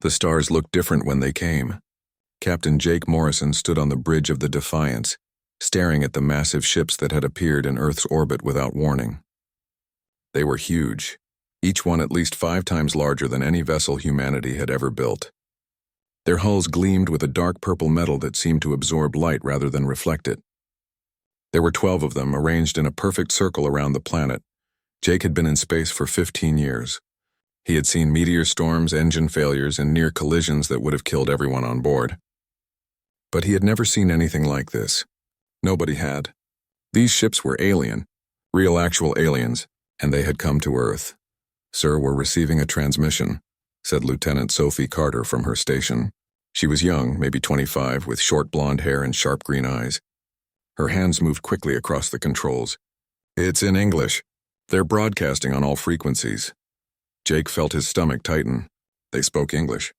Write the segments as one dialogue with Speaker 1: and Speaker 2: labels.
Speaker 1: The stars looked different when they came. Captain Jake Morrison stood on the bridge of the Defiance, staring at the massive ships that had appeared in Earth's orbit without warning. They were huge, each one at least 5 times larger than any vessel humanity had ever built. Their hulls gleamed with a dark purple metal that seemed to absorb light rather than reflect it. There were 12 of them, arranged in a perfect circle around the planet. Jake had been in space for 15 years. He had seen meteor storms, engine failures, and near collisions that would have killed everyone on board. But he had never seen anything like this. Nobody had. These ships were alien, real actual aliens, and they had come to Earth. "Sir, we're receiving a transmission," said Lieutenant Sophie Carter from her station. She was young, maybe 25, with short blonde hair and sharp green eyes. Her hands moved quickly across the controls. "It's in English. They're broadcasting on all frequencies." Jake felt his stomach tighten. They spoke English.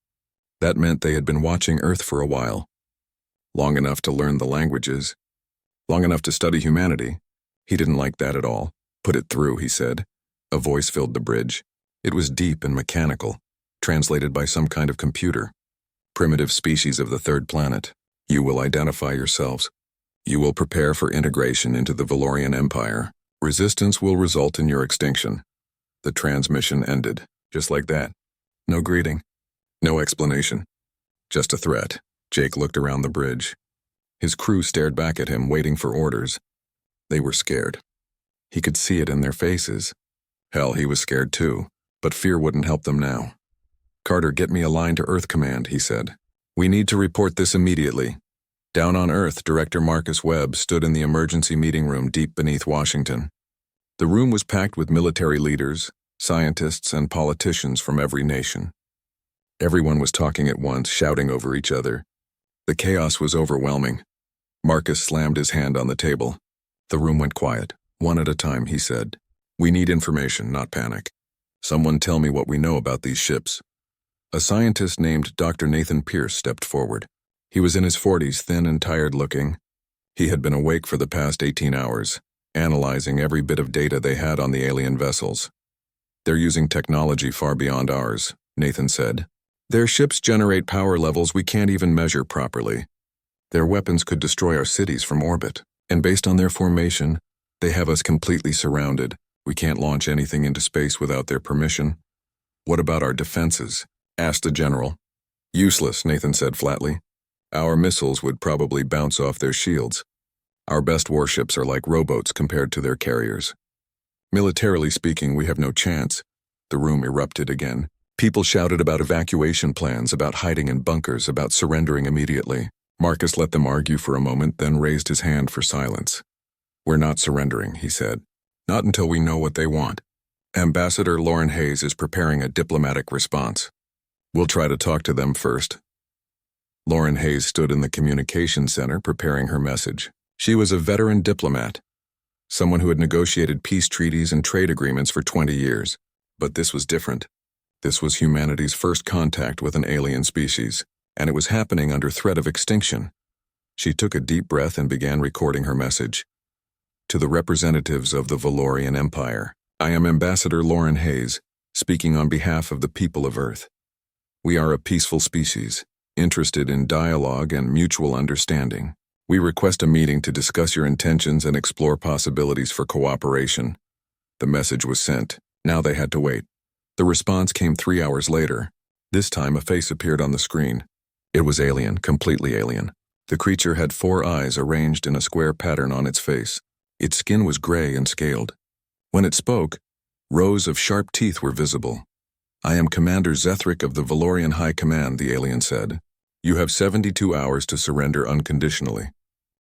Speaker 1: That meant they had been watching Earth for a while. Long enough to learn the languages. Long enough to study humanity. He didn't like that at all. "Put it through," he said. A voice filled the bridge. It was deep and mechanical, translated by some kind of computer. "Primitive species of the 3rd planet. You will identify yourselves. You will prepare for integration into the Valorian Empire. Resistance will result in your extinction." The transmission ended, just like that. No greeting. No explanation. Just a threat. Jake looked around the bridge. His crew stared back at him, waiting for orders. They were scared. He could see it in their faces. Hell, he was scared too, but fear wouldn't help them now. "Carter, get me a line to Earth Command," he said. "We need to report this immediately." Down on Earth, Director Marcus Webb stood in the emergency meeting room deep beneath Washington. The room was packed with military leaders, scientists, and politicians from every nation. Everyone was talking at once, shouting over each other. The chaos was overwhelming. Marcus slammed his hand on the table. The room went quiet. "One at a time," he said. "We need information, not panic. Someone tell me what we know about these ships." A scientist named Dr. Nathan Pierce stepped forward. He was in his 40s, thin and tired-looking. He had been awake for the past 18 hours, analyzing every bit of data they had on the alien vessels. "They're using technology far beyond ours," Nathan said. "Their ships generate power levels we can't even measure properly. Their weapons could destroy our cities from orbit, and based on their formation, they have us completely surrounded. We can't launch anything into space without their permission." "What about our defenses?" asked the general. "Useless," Nathan said flatly. "Our missiles would probably bounce off their shields. Our best warships are like rowboats compared to their carriers. Militarily speaking, we have no chance." The room erupted again. People shouted about evacuation plans, about hiding in bunkers, about surrendering immediately. Marcus let them argue for a moment, then raised his hand for silence. "We're not surrendering," he said. "Not until we know what they want. Ambassador Lauren Hayes is preparing a diplomatic response. We'll try to talk to them first." Lauren Hayes stood in the communications center preparing her message. She was a veteran diplomat, someone who had negotiated peace treaties and trade agreements for 20 years. But this was different. This was humanity's first contact with an alien species, and it was happening under threat of extinction. She took a deep breath and began recording her message. "To the representatives of the Valorian Empire, I am Ambassador Lauren Hayes, speaking on behalf of the people of Earth. We are a peaceful species, interested in dialogue and mutual understanding. We request a meeting to discuss your intentions and explore possibilities for cooperation." The message was sent. Now they had to wait. The response came 3 hours later. This time a face appeared on the screen. It was alien, completely alien. The creature had 4 eyes arranged in a square pattern on its face. Its skin was gray and scaled. When it spoke, rows of sharp teeth were visible. "I am Commander Zethric of the Valorian High Command," the alien said. "You have 72 hours to surrender unconditionally.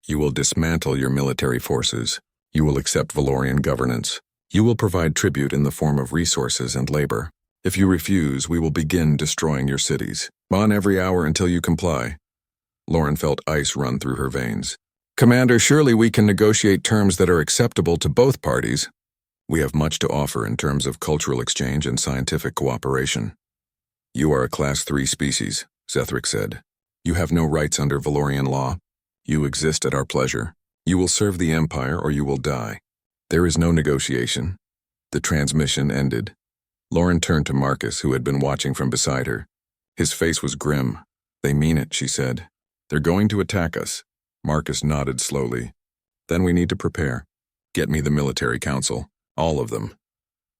Speaker 1: You will dismantle your military forces. You will accept Valorian governance. You will provide tribute in the form of resources and labor. If you refuse, we will begin destroying your cities. On every hour until you comply." Lauren felt ice run through her veins. "Commander, surely we can negotiate terms that are acceptable to both parties." "We have much to offer in terms of cultural exchange and scientific cooperation." "You are a Class 3 species," Zethric said. "You have no rights under Valorian law. You exist at our pleasure. You will serve the Empire or you will die. There is no negotiation." The transmission ended. Lauren turned to Marcus, who had been watching from beside her. His face was grim. "They mean it," she said. "They're going to attack us." Marcus nodded slowly. "Then we need to prepare. Get me the military council. All of them."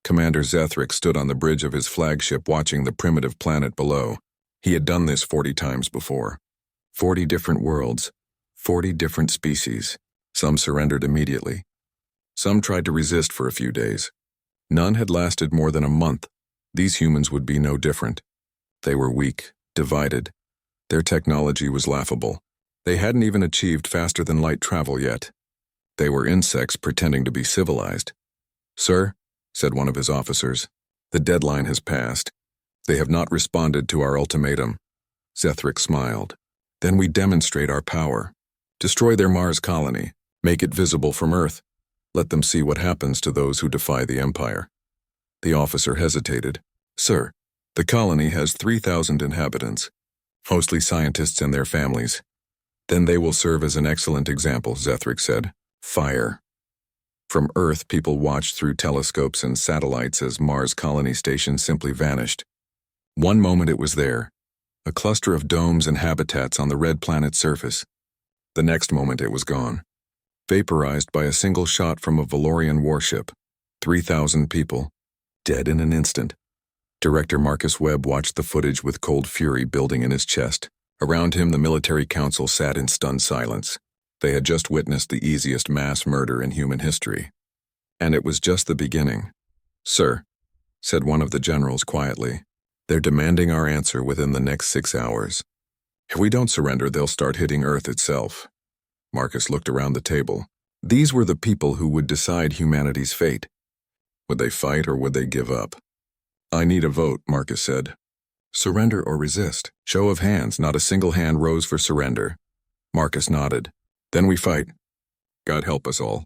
Speaker 1: Commander Zethric stood on the bridge of his flagship watching the primitive planet below. He had done this 40 times before. 40 different worlds, 40 different species. Some surrendered immediately. Some tried to resist for a few days. None had lasted more than a month. These humans would be no different. They were weak, divided. Their technology was laughable. They hadn't even achieved faster-than-light travel yet. They were insects pretending to be civilized. "Sir," said one of his officers, "the deadline has passed. They have not responded to our ultimatum." Zethric smiled. "Then we demonstrate our power. Destroy their Mars colony. Make it visible from Earth. Let them see what happens to those who defy the Empire." The officer hesitated. "Sir, the colony has 3,000 inhabitants, mostly scientists and their families." "Then they will serve as an excellent example," Zethric said. "Fire." From Earth, people watched through telescopes and satellites as Mars colony station simply vanished. One moment it was there, a cluster of domes and habitats on the red planet's surface. The next moment it was gone, vaporized by a single shot from a Valorian warship. 3,000 people, dead in an instant. Director Marcus Webb watched the footage with cold fury building in his chest. Around him, the military council sat in stunned silence. They had just witnessed the easiest mass murder in human history. And it was just the beginning. "Sir," said one of the generals quietly, "they're demanding our answer within the next 6 hours. If we don't surrender, they'll start hitting Earth itself." Marcus looked around the table. These were the people who would decide humanity's fate. Would they fight or would they give up? "I need a vote," Marcus said. "Surrender or resist?" Show of hands, not a single hand rose for surrender. Marcus nodded. "Then we fight. God help us all."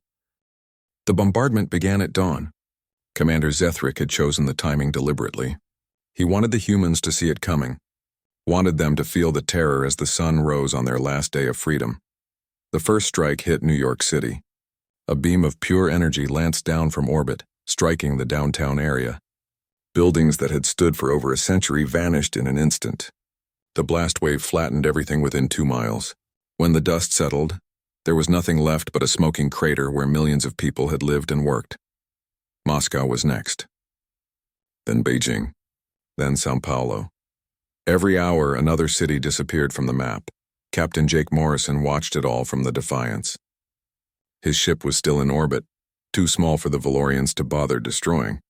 Speaker 1: The bombardment began at dawn. Commander Zethric had chosen the timing deliberately. He wanted the humans to see it coming, wanted them to feel the terror as the sun rose on their last day of freedom. The first strike hit New York City. A beam of pure energy lanced down from orbit, striking the downtown area. Buildings that had stood for over a century vanished in an instant. The blast wave flattened everything within 2 miles. When the dust settled, there was nothing left but a smoking crater where millions of people had lived and worked. Moscow was next. Then Beijing. Then São Paulo. Every hour, another city disappeared from the map. Captain Jake Morrison watched it all from the Defiance. His ship was still in orbit, too small for the Valorians to bother destroying.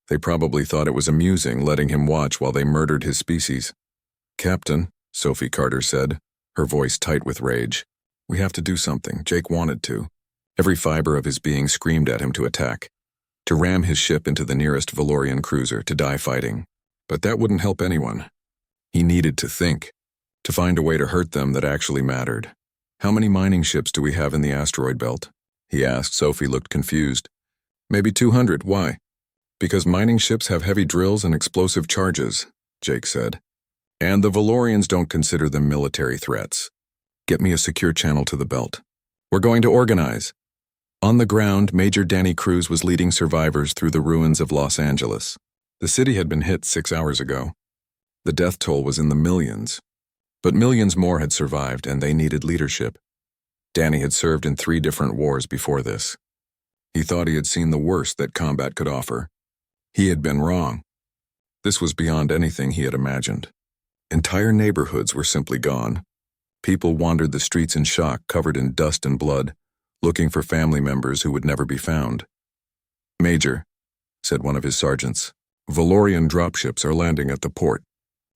Speaker 1: They probably thought it was amusing letting him watch while they murdered his species. "Captain," Sophie Carter said, her voice tight with rage, "we have to do something." Jake wanted to. Every fiber of his being screamed at him to attack, to ram his ship into the nearest Valorian cruiser, to die fighting. But that wouldn't help anyone. He needed to think, to find a way to hurt them that actually mattered. "How many mining ships do we have in the asteroid belt?" he asked. Sophie looked confused. "Maybe 200. Why?" "Because mining ships have heavy drills and explosive charges," Jake said. "And the Valorians don't consider them military threats. Get me a secure channel to the belt. We're going to organize." On the ground, Major Danny Cruz was leading survivors through the ruins of Los Angeles. The city had been hit 6 hours ago. The death toll was in the millions. But millions more had survived, and they needed leadership. Danny had served in 3 different wars before this. He thought he had seen the worst that combat could offer. He had been wrong. This was beyond anything he had imagined. Entire neighborhoods were simply gone. People wandered the streets in shock, covered in dust and blood, looking for family members who would never be found. "Major," said one of his sergeants, "Valorian dropships are landing at the port.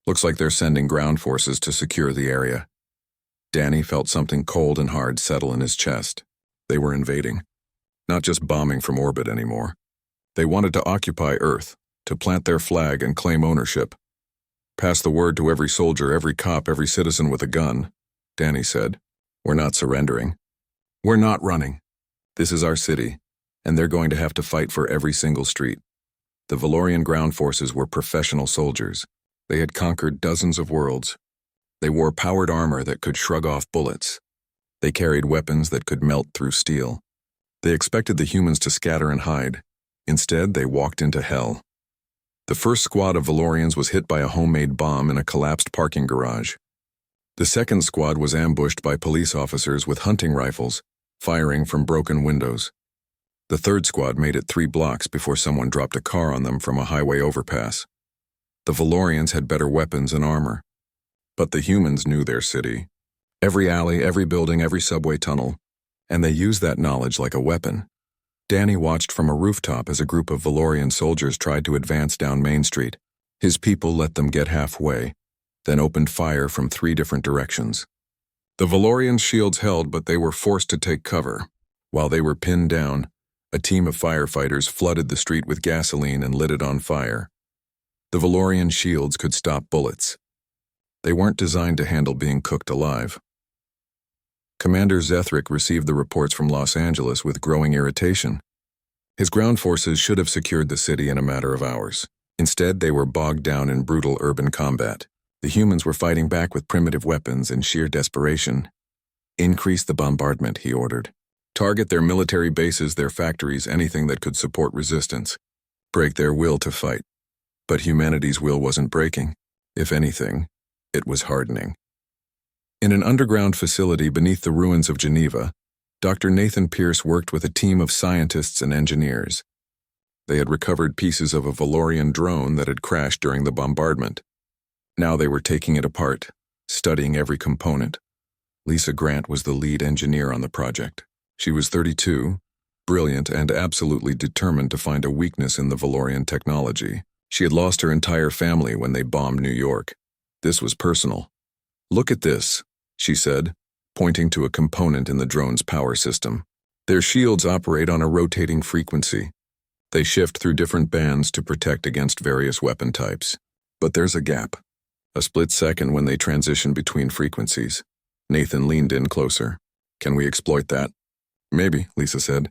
Speaker 1: Looks like they're sending ground forces to secure the area." Danny felt something cold and hard settle in his chest. They were invading. Not just bombing from orbit anymore. They wanted to occupy Earth, to plant their flag and claim ownership. "Pass the word to every soldier, every cop, every citizen with a gun," Danny said. "We're not surrendering. We're not running. This is our city, and they're going to have to fight for every single street." The Valorian ground forces were professional soldiers. They had conquered dozens of worlds. They wore powered armor that could shrug off bullets. They carried weapons that could melt through steel. They expected the humans to scatter and hide. Instead, they walked into hell. The first squad of Valorians was hit by a homemade bomb in a collapsed parking garage. The second squad was ambushed by police officers with hunting rifles, firing from broken windows. The third squad made it 3 blocks before someone dropped a car on them from a highway overpass. The Valorians had better weapons and armor. But the humans knew their city. Every alley, every building, every subway tunnel. And they used that knowledge like a weapon. Danny watched from a rooftop as a group of Valorian soldiers tried to advance down Main Street. His people let them get halfway, then opened fire from 3 different directions. The Valorian shields held, but they were forced to take cover. While they were pinned down, a team of firefighters flooded the street with gasoline and lit it on fire. The Valorian shields could stop bullets. They weren't designed to handle being cooked alive. Commander Zethric received the reports from Los Angeles with growing irritation. His ground forces should have secured the city in a matter of hours. Instead, they were bogged down in brutal urban combat. The humans were fighting back with primitive weapons in sheer desperation. Increase the bombardment, he ordered. Target their military bases, their factories, anything that could support resistance. Break their will to fight. But humanity's will wasn't breaking. If anything, it was hardening. In an underground facility beneath the ruins of Geneva, Dr. Nathan Pierce worked with a team of scientists and engineers. They had recovered pieces of a Valorian drone that had crashed during the bombardment. Now they were taking it apart, studying every component. Lisa Grant was the lead engineer on the project. She was 32, brilliant, and absolutely determined to find a weakness in the Valorian technology. She had lost her entire family when they bombed New York. This was personal. Look at this, she said, pointing to a component in the drone's power system. Their shields operate on a rotating frequency. They shift through different bands to protect against various weapon types. But there's a gap. A split second when they transition between frequencies. Nathan leaned in closer. Can we exploit that? Maybe, Lisa said.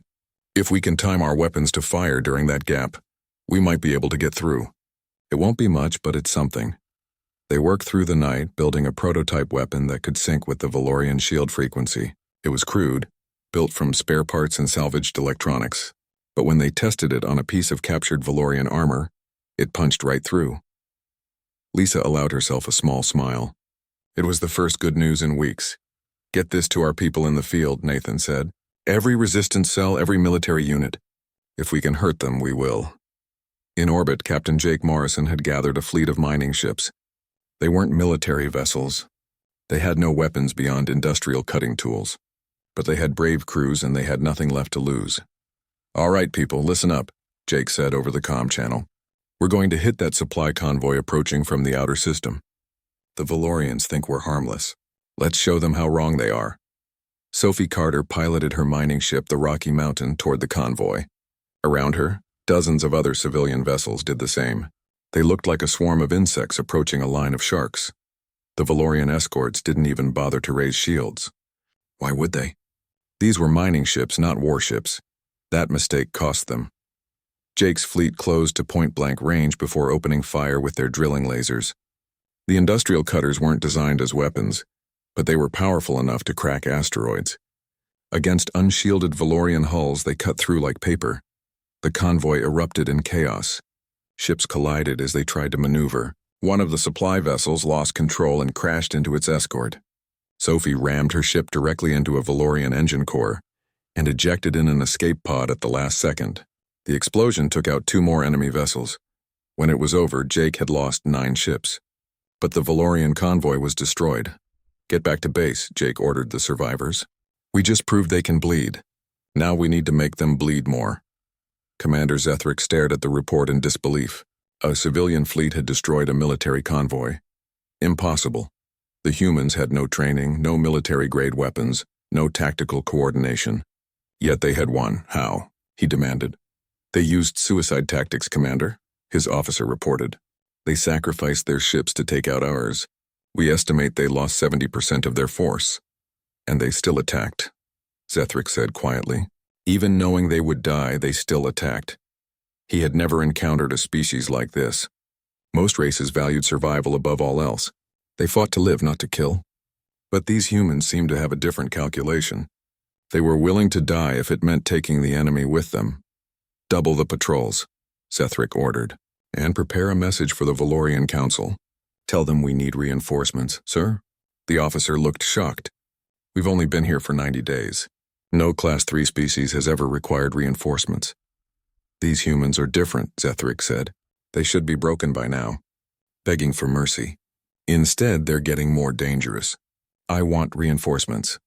Speaker 1: If we can time our weapons to fire during that gap, we might be able to get through. It won't be much, but it's something. They worked through the night, building a prototype weapon that could sync with the Valorian shield frequency. It was crude, built from spare parts and salvaged electronics. But when they tested it on a piece of captured Valorian armor, it punched right through. Lisa allowed herself a small smile. It was the first good news in weeks. Get this to our people in the field, Nathan said. Every resistance cell, every military unit. If we can hurt them, we will. In orbit, Captain Jake Morrison had gathered a fleet of mining ships. They weren't military vessels. They had no weapons beyond industrial cutting tools. But they had brave crews and they had nothing left to lose. All right, people, listen up, Jake said over the comm channel. We're going to hit that supply convoy approaching from the outer system. The Valorians think we're harmless. Let's show them how wrong they are. Sophie Carter piloted her mining ship, the Rocky Mountain, toward the convoy. Around her, dozens of other civilian vessels did the same. They looked like a swarm of insects approaching a line of sharks. The Valorian escorts didn't even bother to raise shields. Why would they? These were mining ships, not warships. That mistake cost them. Jake's fleet closed to point-blank range before opening fire with their drilling lasers. The industrial cutters weren't designed as weapons, but they were powerful enough to crack asteroids. Against unshielded Valorian hulls, they cut through like paper. The convoy erupted in chaos. Ships collided as they tried to maneuver. One of the supply vessels lost control and crashed into its escort. Sophie rammed her ship directly into a Valorian engine core and ejected in an escape pod at the last second. The explosion took out 2 more enemy vessels. When it was over, Jake had lost 9 ships. But the Valorian convoy was destroyed. Get back to base, Jake ordered the survivors. We just proved they can bleed. Now we need to make them bleed more. Commander Zethric stared at the report in disbelief. A civilian fleet had destroyed a military convoy. Impossible. The humans had no training, no military-grade weapons, no tactical coordination. Yet they had won. How? He demanded. They used suicide tactics, Commander, his officer reported. They sacrificed their ships to take out ours. We estimate they lost 70% of their force. And they still attacked, Zethric said quietly. Even knowing they would die, they still attacked. He had never encountered a species like this. Most races valued survival above all else. They fought to live, not to kill. But these humans seemed to have a different calculation. They were willing to die if it meant taking the enemy with them. Double the patrols, Zethric ordered. And prepare a message for the Valorian Council. Tell them we need reinforcements, sir." The officer looked shocked. "We've only been here for 90 days. No Class 3 species has ever required reinforcements." "These humans are different," Zethric said. "They should be broken by now, begging for mercy. Instead, they're getting more dangerous. I want reinforcements.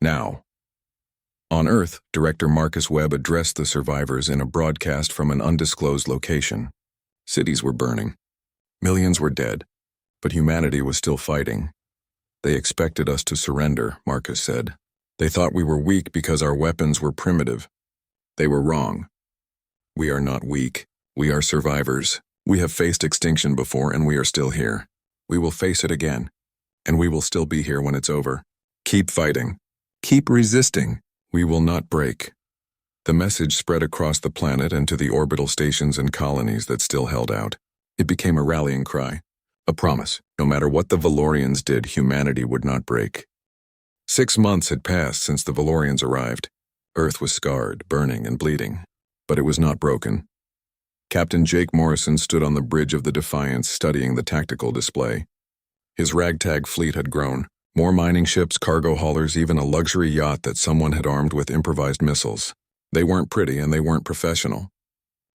Speaker 1: Now." On Earth, Director Marcus Webb addressed the survivors in a broadcast from an undisclosed location. Cities were burning. Millions were dead, but humanity was still fighting. "They expected us to surrender," Marcus said. "They thought we were weak because our weapons were primitive. They were wrong. We are not weak. We are survivors. We have faced extinction before and we are still here. We will face it again, and we will still be here when it's over. Keep fighting. Keep resisting. We will not break." The message spread across the planet and to the orbital stations and colonies that still held out. It became a rallying cry, a promise. No matter what the Valorians did, humanity would not break. 6 months had passed since the Valorians arrived. Earth was scarred, burning, and bleeding, but it was not broken. Captain Jake Morrison stood on the bridge of the Defiance studying the tactical display. His ragtag fleet had grown. More mining ships, cargo haulers, even a luxury yacht that someone had armed with improvised missiles. They weren't pretty and they weren't professional,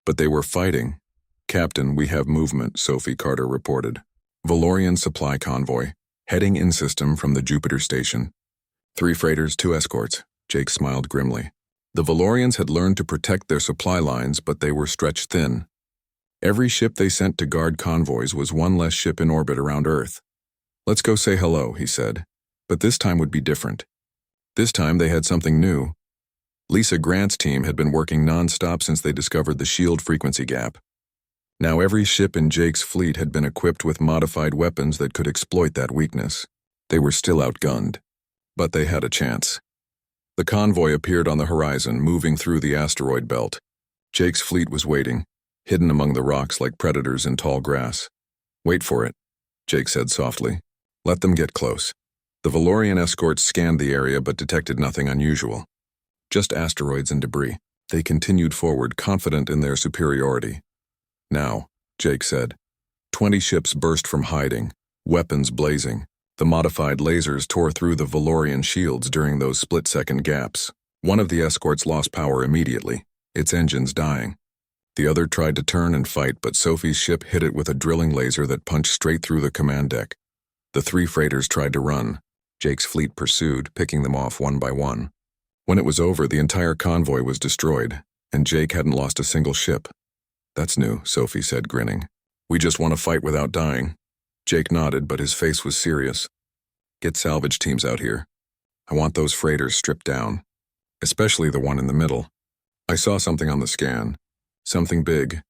Speaker 1: but they were fighting. "Captain, we have movement," Sophie Carter reported. "Valorian supply convoy, heading in system from the Jupiter station. 3 freighters, 2 escorts." Jake smiled grimly. The Valorians had learned to protect their supply lines, but they were stretched thin. Every ship they sent to guard convoys was one less ship in orbit around Earth. "Let's go say hello," he said. But this time would be different. This time they had something new. Lisa Grant's team had been working non-stop since they discovered the shield frequency gap. Now every ship in Jake's fleet had been equipped with modified weapons that could exploit that weakness. They were still outgunned, but they had a chance. The convoy appeared on the horizon, moving through the asteroid belt. Jake's fleet was waiting, hidden among the rocks like predators in tall grass. "Wait for it," Jake said softly. "Let them get close." The Valorian escorts scanned the area but detected nothing unusual. Just asteroids and debris. They continued forward, confident in their superiority. "Now," Jake said. 20 ships burst from hiding, weapons blazing. The modified lasers tore through the Valorian shields during those split-second gaps. One of the escorts lost power immediately, its engines dying. The other tried to turn and fight, but Sophie's ship hit it with a drilling laser that punched straight through the command deck. The 3 freighters tried to run. Jake's fleet pursued, picking them off one by one. When it was over, the entire convoy was destroyed, and Jake hadn't lost a single ship. "That's new," Sophie said, grinning. "We just want to fight without dying." Jake nodded, but his face was serious. "Get salvage teams out here. I want those freighters stripped down, especially the one in the middle. I saw something on the scan. Something big.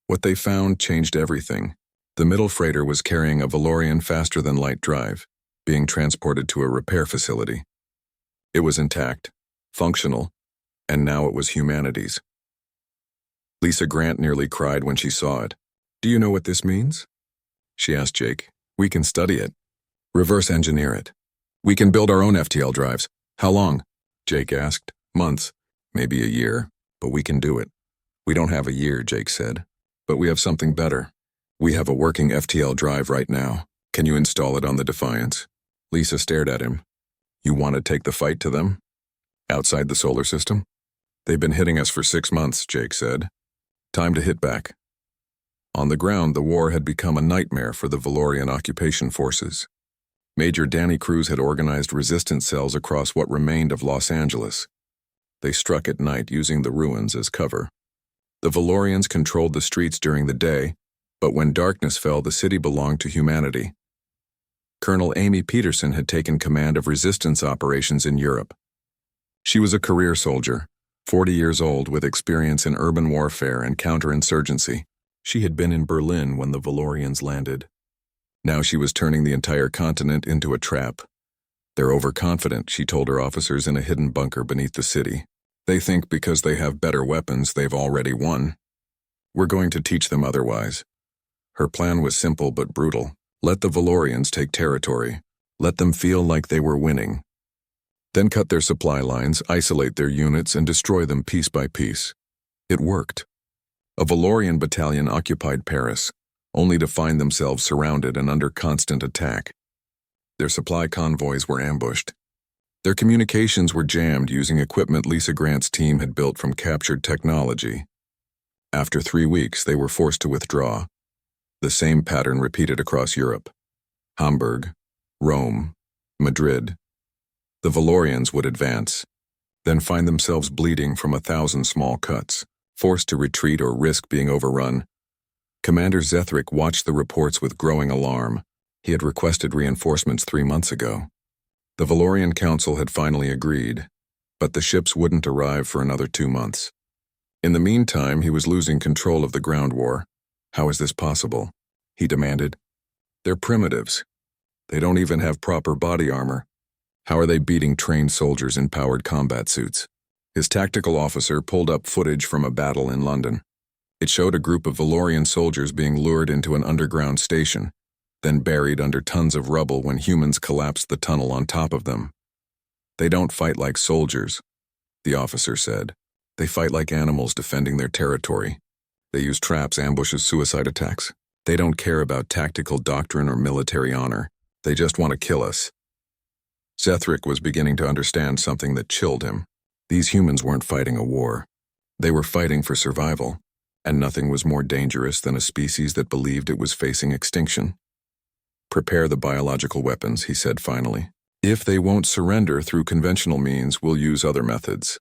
Speaker 1: What they found changed everything. The middle freighter was carrying a Valorian faster-than-light drive, being transported to a repair facility. It was intact, functional, and now it was humanity's." Lisa Grant nearly cried when she saw it. "Do you know what this means?" she asked Jake. "We can study it. Reverse engineer it. We can build our own FTL drives." "How long?" Jake asked. "Months, maybe a year, but we can do it." "We don't have a year," Jake said, "but we have something better. We have a working FTL drive right now. Can you install it on the Defiance?" Lisa stared at him. "You want to take the fight to them? Outside the solar system?" "They've been hitting us for 6 months," Jake said. "Time to hit back." On the ground, the war had become a nightmare for the Valorian occupation forces. Major Danny Cruz had organized resistance cells across what remained of Los Angeles. They struck at night using the ruins as cover. The Valorians controlled the streets during the day, but when darkness fell, the city belonged to humanity. Colonel Amy Peterson had taken command of resistance operations in Europe. She was a career soldier, 40 years old with experience in urban warfare and counterinsurgency. She had been in Berlin when the Valorians landed. Now she was turning the entire continent into a trap. "They're overconfident," she told her officers in a hidden bunker beneath the city. "They think because they have better weapons, they've already won. We're going to teach them otherwise." Her plan was simple but brutal. Let the Valorians take territory. Let them feel like they were winning. Then cut their supply lines, isolate their units, and destroy them piece by piece. It worked. A Valorian battalion occupied Paris, only to find themselves surrounded and under constant attack. Their supply convoys were ambushed. Their communications were jammed using equipment Lisa Grant's team had built from captured technology. After 3 weeks, they were forced to withdraw. The same pattern repeated across Europe. Hamburg, Rome, Madrid. The Valorians would advance, then find themselves bleeding from 1,000 small cuts, forced to retreat or risk being overrun. Commander Zethric watched the reports with growing alarm. He had requested reinforcements 3 months ago. The Valorian Council had finally agreed, but the ships wouldn't arrive for another 2 months. In the meantime, he was losing control of the ground war. How is this possible? He demanded. They're primitives. They don't even have proper body armor. How are they beating trained soldiers in powered combat suits? His tactical officer pulled up footage from a battle in London. It showed a group of Valorian soldiers being lured into an underground station, then buried under tons of rubble when humans collapsed the tunnel on top of them. They don't fight like soldiers, the officer said. They fight like animals defending their territory. They use traps, ambushes, suicide attacks. They don't care about tactical doctrine or military honor. They just want to kill us. Zethric was beginning to understand something that chilled him. These humans weren't fighting a war. They were fighting for survival, and nothing was more dangerous than a species that believed it was facing extinction. Prepare the biological weapons, he said finally. If they won't surrender through conventional means, we'll use other methods.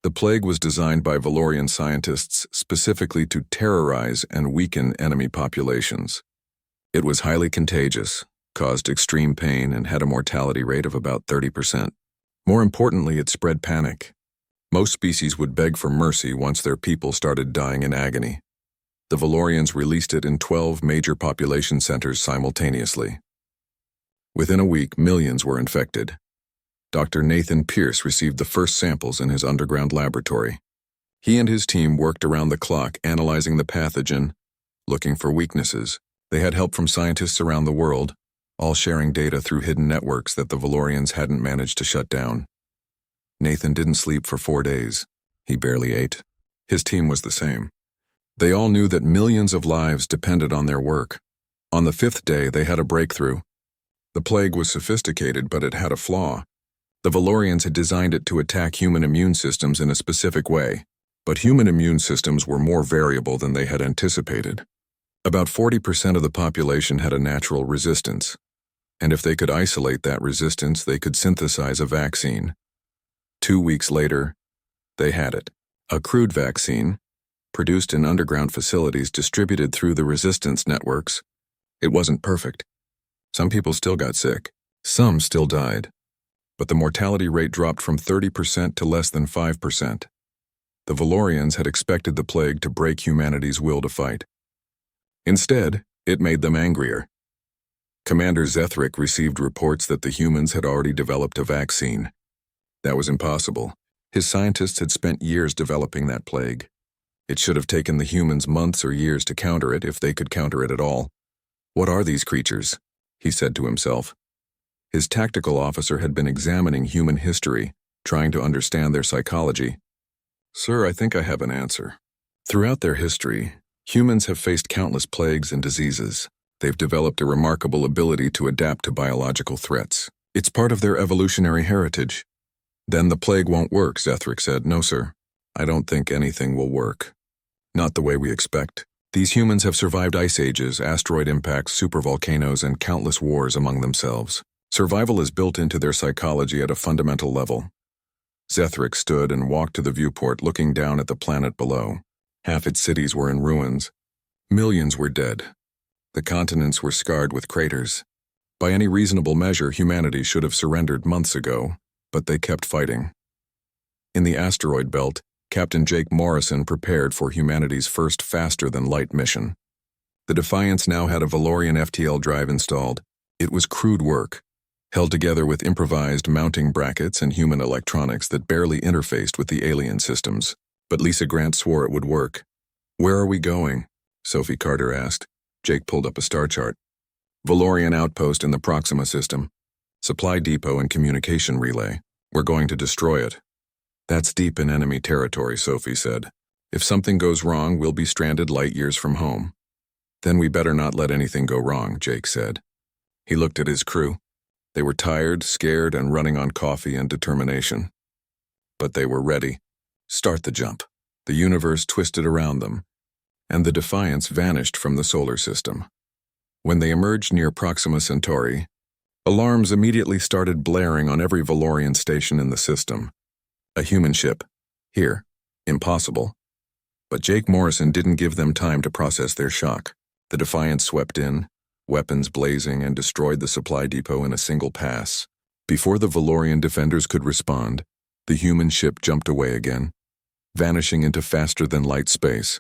Speaker 1: The plague was designed by Valorian scientists specifically to terrorize and weaken enemy populations. It was highly contagious, caused extreme pain, and had a mortality rate of about 30%. More importantly, it spread panic. Most species would beg for mercy once their people started dying in agony. The Valorians released it in 12 major population centers simultaneously. Within a week, millions were infected. Dr. Nathan Pierce received the first samples in his underground laboratory. He and his team worked around the clock analyzing the pathogen, looking for weaknesses. They had help from scientists around the world, all sharing data through hidden networks that the Valorians hadn't managed to shut down. Nathan didn't sleep for 4 days. He barely ate. His team was the same. They all knew that millions of lives depended on their work. On the 5th day, they had a breakthrough. The plague was sophisticated, but it had a flaw. The Valorians had designed it to attack human immune systems in a specific way, but human immune systems were more variable than they had anticipated. About 40% of the population had a natural resistance, and if they could isolate that resistance, they could synthesize a vaccine. 2 weeks later, they had it. A crude vaccine, produced in underground facilities distributed through the resistance networks. It wasn't perfect. Some people still got sick. Some still died. But the mortality rate dropped from 30% to less than 5%. The Valorians had expected the plague to break humanity's will to fight. Instead, it made them angrier. Commander Zethric received reports that the humans had already developed a vaccine. That was impossible. His scientists had spent years developing that plague. It should have taken the humans months or years to counter it if they could counter it at all. What are these creatures? He said to himself. His tactical officer had been examining human history, trying to understand their psychology. Sir, I think I have an answer. Throughout their history, humans have faced countless plagues and diseases. They've developed a remarkable ability to adapt to biological threats. It's part of their evolutionary heritage. Then the plague won't work, Zethric said. No, sir. I don't think anything will work. Not the way we expect. These humans have survived ice ages, asteroid impacts, supervolcanoes, and countless wars among themselves. Survival is built into their psychology at a fundamental level. Zethric stood and walked to the viewport, looking down at the planet below. Half its cities were in ruins. Millions were dead. The continents were scarred with craters. By any reasonable measure, humanity should have surrendered months ago, but they kept fighting. In the asteroid belt, Captain Jake Morrison prepared for humanity's first faster-than-light mission. The Defiance now had a Valorian FTL drive installed. It was crude work, held together with improvised mounting brackets and human electronics that barely interfaced with the alien systems. But Lisa Grant swore it would work. Where are we going? Sophie Carter asked. Jake pulled up a star chart. Valorian outpost in the Proxima system. Supply depot and communication relay. We're going to destroy it. That's deep in enemy territory, Sophie said. If something goes wrong, we'll be stranded light years from home. Then we better not let anything go wrong, Jake said. He looked at his crew. They were tired, scared, and running on coffee and determination. But they were ready. Start the jump. The universe twisted around them, and the Defiance vanished from the solar system. When they emerged near Proxima Centauri, alarms immediately started blaring on every Valorian station in the system. A human ship. Here. Impossible. But Jake Morrison didn't give them time to process their shock. The Defiance swept in, weapons blazing, and destroyed the supply depot in a single pass. Before the Valorian defenders could respond, the human ship jumped away again, vanishing into faster-than-light space.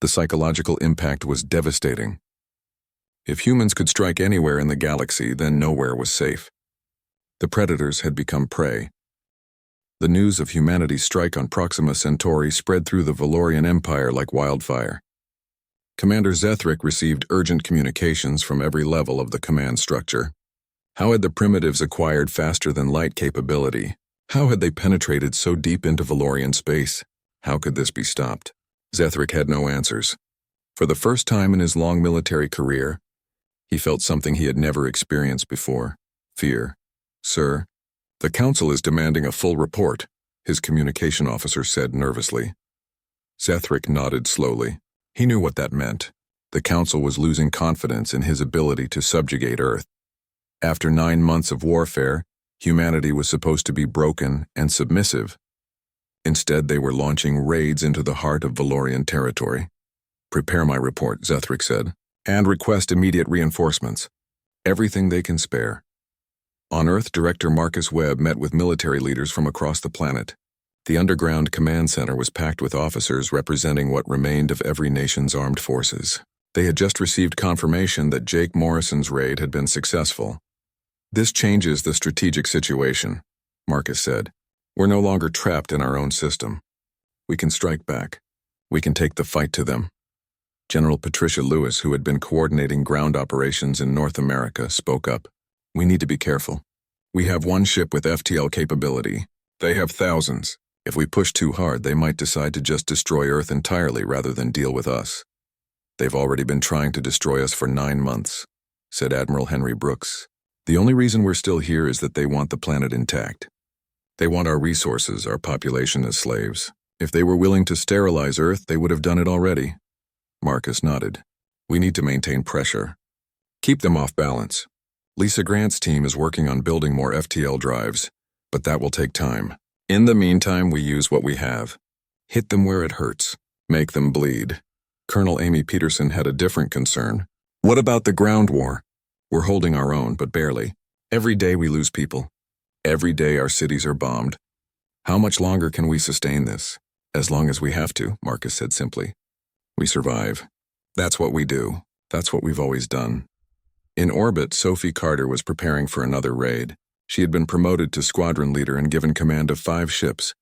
Speaker 1: The psychological impact was devastating. If humans could strike anywhere in the galaxy, then nowhere was safe. The predators had become prey. The news of humanity's strike on Proxima Centauri spread through the Valorian Empire like wildfire. Commander Zethric received urgent communications from every level of the command structure. How had the primitives acquired faster-than-light capability? How had they penetrated so deep into Valorian space? How could this be stopped? Zethric had no answers. For the first time in his long military career, he felt something he had never experienced before: fear. "Sir, the Council is demanding a full report," his communication officer said nervously. Zethric nodded slowly. He knew what that meant. The Council was losing confidence in his ability to subjugate Earth. After 9 months of warfare, humanity was supposed to be broken and submissive. Instead, they were launching raids into the heart of Valorian territory. "Prepare my report," Zethric said, "and request immediate reinforcements. Everything they can spare." On Earth, Director Marcus Webb met with military leaders from across the planet. The underground command center was packed with officers representing what remained of every nation's armed forces. They had just received confirmation that Jake Morrison's raid had been successful. "This changes the strategic situation," Marcus said. "We're no longer trapped in our own system. We can strike back. We can take the fight to them." General Patricia Lewis, who had been coordinating ground operations in North America, spoke up. "We need to be careful. We have one ship with FTL capability. They have thousands. If we push too hard, they might decide to just destroy Earth entirely rather than deal with us. They've already been trying to destroy us for 9 months, said Admiral Henry Brooks. The only reason we're still here is that they want the planet intact. They want our resources, our population as slaves. If they were willing to sterilize Earth, they would have done it already. Marcus nodded. We need to maintain pressure. Keep them off balance. Lisa Grant's team is working on building more FTL drives, but that will take time. In the meantime, we use what we have. Hit them where it hurts. Make them bleed. Colonel Amy Peterson had a different concern. What about the ground war? We're holding our own, but barely. Every day we lose people. Every day our cities are bombed. How much longer can we sustain this? As long as we have to, Marcus said simply. We survive. That's what we do. That's what we've always done. In orbit, Sophie Carter was preparing for another raid. She had been promoted to squadron leader and given command of 5 ships,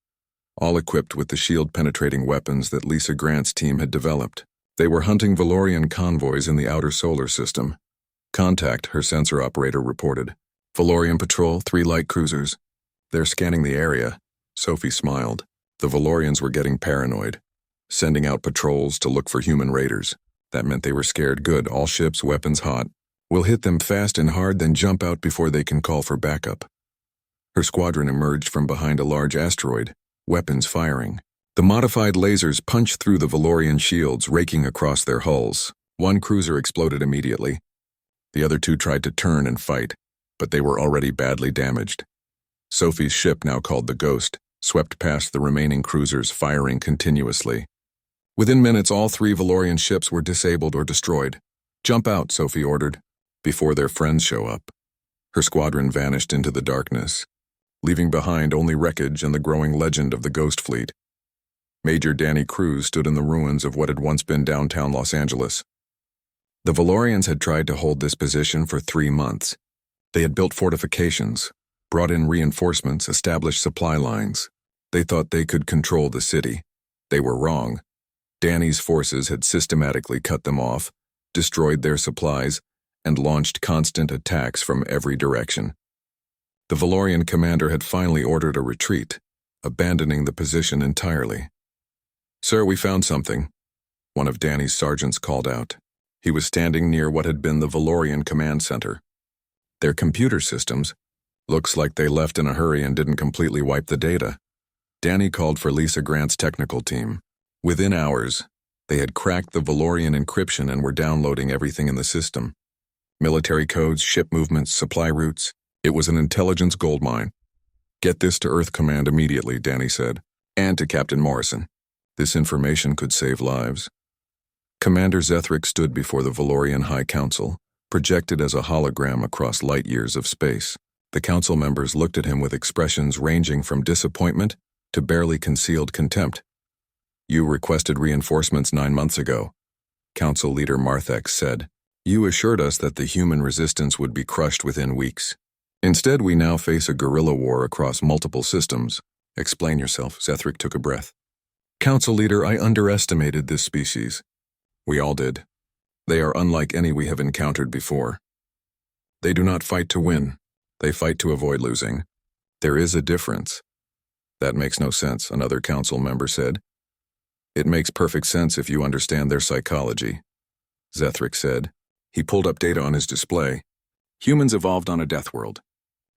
Speaker 1: all equipped with the shield-penetrating weapons that Lisa Grant's team had developed. They were hunting Valorian convoys in the outer solar system. Contact, her sensor operator reported. Valorian patrol, 3 light cruisers. They're scanning the area. Sophie smiled. The Valorians were getting paranoid, sending out patrols to look for human raiders. That meant they were scared good, all ships, weapons hot. We'll hit them fast and hard, then jump out before they can call for backup. Her squadron emerged from behind a large asteroid, weapons firing. The modified lasers punched through the Valorian shields, raking across their hulls. 1 cruiser exploded immediately. The other 2 tried to turn and fight, but they were already badly damaged. Sophie's ship, now called the Ghost, swept past the remaining cruisers, firing continuously. Within minutes, all 3 Valorian ships were disabled or destroyed. Jump out, Sophie ordered, before their friends show up. Her squadron vanished into the darkness, leaving behind only wreckage and the growing legend of the Ghost Fleet. Major Danny Cruz stood in the ruins of what had once been downtown Los Angeles. The Valorians had tried to hold this position for 3 months. They had built fortifications, brought in reinforcements, established supply lines. They thought they could control the city. They were wrong. Danny's forces had systematically cut them off, destroyed their supplies, and launched constant attacks from every direction. The Valorian commander had finally ordered a retreat, abandoning the position entirely. "Sir, we found something," one of Danny's sergeants called out. He was standing near what had been the Valorian command center. Their computer systems, looks like they left in a hurry and didn't completely wipe the data. Danny called for Lisa Grant's technical team. Within hours, they had cracked the Valorian encryption and were downloading everything in the system. Military codes, ship movements, supply routes. It was an intelligence goldmine. "Get this to Earth Command immediately," Danny said, "and to Captain Morrison. This information could save lives." Commander Zethric stood before the Valorian High Council, projected as a hologram across light years of space. The council members looked at him with expressions ranging from disappointment to barely concealed contempt. "You requested reinforcements 9 months ago," Council Leader Marthex said. "You assured us that the human resistance would be crushed within weeks. Instead, we now face a guerrilla war across multiple systems." "Explain yourself," Zethric took a breath. "Council Leader, I underestimated this species. We all did. They are unlike any we have encountered before. They do not fight to win. They fight to avoid losing. There is a difference." "That makes no sense," another council member said. "It makes perfect sense if you understand their psychology," Zethric said. He pulled up data on his display. "Humans evolved on a death world.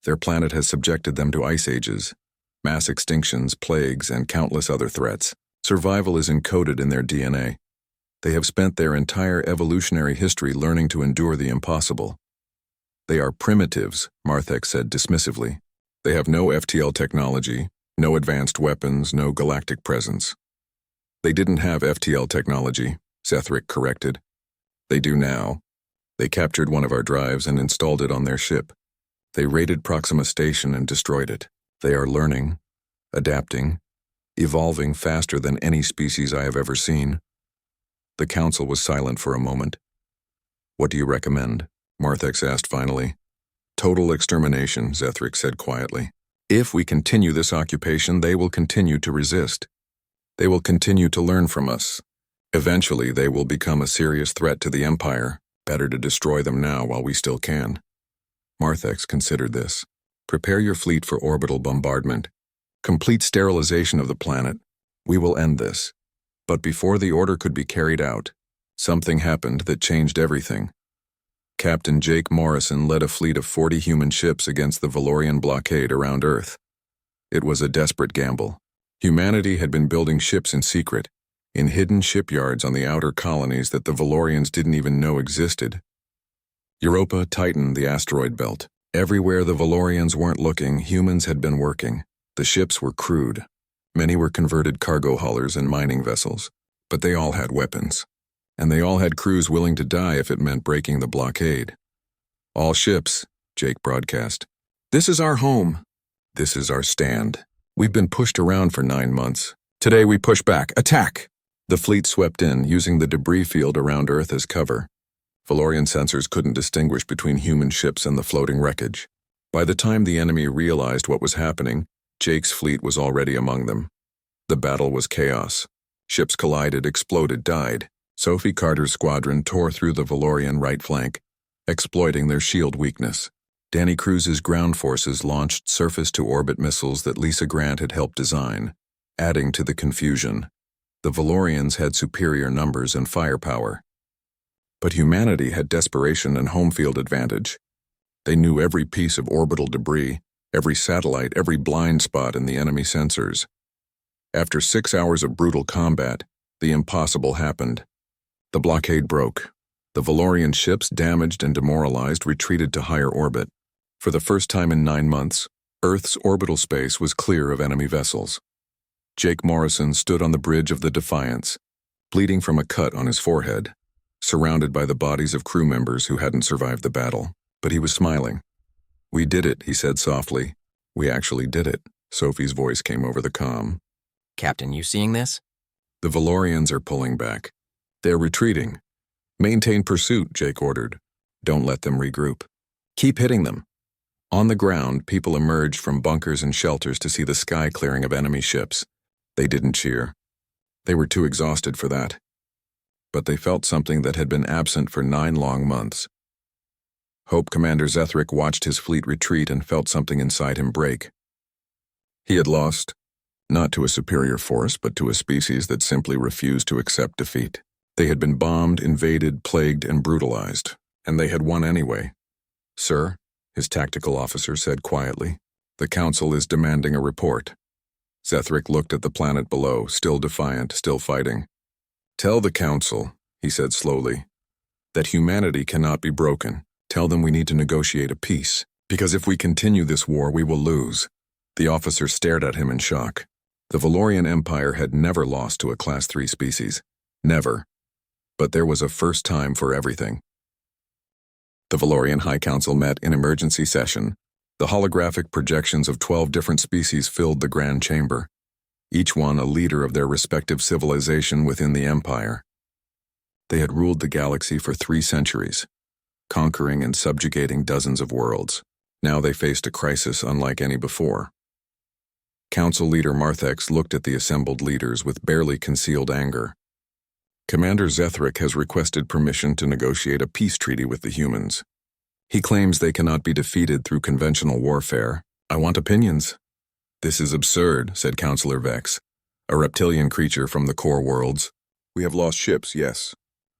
Speaker 1: Their planet has subjected them to ice ages, mass extinctions, plagues, and countless other threats. Survival is encoded in their DNA. They have spent their entire evolutionary history learning to endure the impossible. They are primitives," Marthex said dismissively. "They have no FTL technology, no advanced weapons, no galactic presence." "They didn't have FTL technology," Zethric corrected. "They do now. They captured one of our drives and installed it on their ship. They raided Proxima Station and destroyed it. They are learning, adapting, evolving faster than any species I have ever seen." The council was silent for a moment. "What do you recommend?" Marthex asked finally. "Total extermination," Zethric said quietly. "If we continue this occupation, they will continue to resist. They will continue to learn from us. Eventually, they will become a serious threat to the Empire. Better to destroy them now while we still can." Marthex considered this. "Prepare your fleet for orbital bombardment. Complete sterilization of the planet. We will end this." But before the order could be carried out, something happened that changed everything. Captain Jake Morrison led a fleet of 40 human ships against the Valorian blockade around Earth. It was a desperate gamble. Humanity had been building ships in secret, in hidden shipyards on the outer colonies that the Valorians didn't even know existed. Europa, Titan, the asteroid belt. Everywhere the Valorians weren't looking, humans had been working. The ships were crewed. Many were converted cargo haulers and mining vessels, but they all had weapons. And they all had crews willing to die if it meant breaking the blockade. "All ships," Jake broadcast. "This is our home. This is our stand. We've been pushed around for 9 months. Today we push back. Attack!" The fleet swept in, using the debris field around Earth as cover. Valorian sensors couldn't distinguish between human ships and the floating wreckage. By the time the enemy realized what was happening, Jake's fleet was already among them. The battle was chaos. Ships collided, exploded, died. Sophie Carter's squadron tore through the Valorian right flank, exploiting their shield weakness. Danny Cruz's ground forces launched surface-to-orbit missiles that Lisa Grant had helped design, adding to the confusion. The Valorians had superior numbers and firepower. But humanity had desperation and home field advantage. They knew every piece of orbital debris, every satellite, every blind spot in the enemy sensors. After 6 hours of brutal combat, the impossible happened. The blockade broke. The Valorian ships, damaged and demoralized, retreated to higher orbit. For the first time in 9 months, Earth's orbital space was clear of enemy vessels. Jake Morrison stood on the bridge of the Defiance, bleeding from a cut on his forehead, surrounded by the bodies of crew members who hadn't survived the battle. But he was smiling. "We did it," he said softly. "We actually did it." Sophie's voice came over the comm.
Speaker 2: "Captain, you seeing this?"
Speaker 1: "The Valorians are pulling back. They're retreating. Maintain pursuit," Jake ordered. "Don't let them regroup. Keep hitting them." On the ground, people emerged from bunkers and shelters to see the sky clearing of enemy ships. They didn't cheer. They were too exhausted for that. But they felt something that had been absent for 9 long months. Hope Commander Zethric watched his fleet retreat and felt something inside him break. He had lost. Not to a superior force, but to a species that simply refused to accept defeat. They had been bombed, invaded, plagued, and brutalized, and they had won anyway. "Sir," his tactical officer said quietly, "the Council is demanding a report." Zethric looked at the planet below, still defiant, still fighting. "Tell the Council," he said slowly, "that humanity cannot be broken. Tell them we need to negotiate a peace, because if we continue this war, we will lose." The officer stared at him in shock. The Valorian Empire had never lost to a Class 3 species. Never. But there was a first time for everything. The Valorian High Council met in emergency session. The holographic projections of 12 different species filled the Grand Chamber, each one a leader of their respective civilization within the Empire. They had ruled the galaxy for 3 centuries, conquering and subjugating dozens of worlds. Now they faced a crisis unlike any before. Council leader Marthex looked at the assembled leaders with barely concealed anger. "Commander Zethric has requested permission to negotiate a peace treaty with the humans. He claims they cannot be defeated through conventional warfare. I want opinions." "This is absurd," said Councillor Vex, a reptilian creature from the core worlds. "We have lost ships, yes,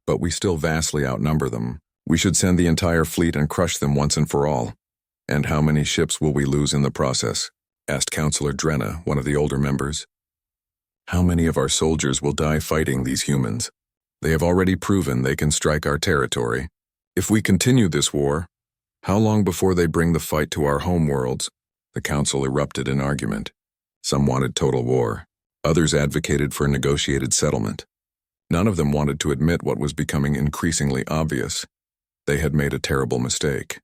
Speaker 1: but we still vastly outnumber them. We should send the entire fleet and crush them once and for all." "And how many ships will we lose in the process?" asked Councillor Drenna, one of the older members. "How many of our soldiers will die fighting these humans? They have already proven they can strike our territory. If we continue this war, how long before they bring the fight to our home worlds?" The council erupted in argument. Some wanted total war. Others advocated for a negotiated settlement. None of them wanted to admit what was becoming increasingly obvious. They had made a terrible mistake.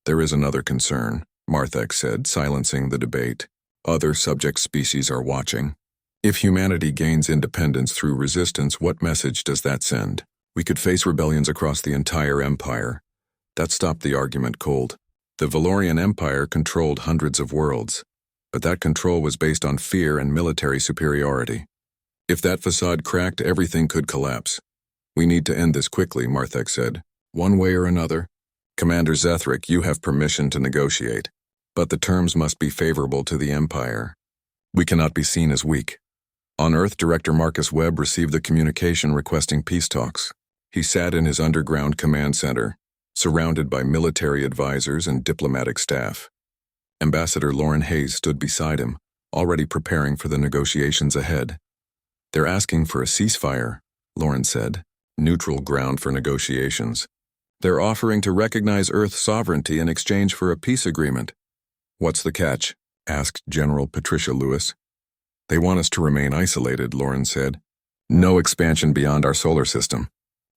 Speaker 1: "There is another concern," Marthex said, silencing the debate. "Other subject species are watching. If humanity gains independence through resistance, what message does that send? We could face rebellions across the entire empire." That stopped the argument cold. The Valorian Empire controlled hundreds of worlds, but that control was based on fear and military superiority. If that facade cracked, everything could collapse. "We need to end this quickly," Marthex said. "One way or another. Commander Zethric, you have permission to negotiate, but the terms must be favorable to the Empire. We cannot be seen as weak." On Earth, Director Marcus Webb received the communication requesting peace talks. He sat in his underground command center, surrounded by military advisors and diplomatic staff. Ambassador Lauren Hayes stood beside him, already preparing for the negotiations ahead. "They're asking for a ceasefire," Lauren said, "neutral ground for negotiations. They're offering to recognize Earth's sovereignty in exchange for a peace agreement." "What's the catch?" asked General Patricia Lewis. "They want us to remain isolated," Lauren said. "No expansion beyond our solar system.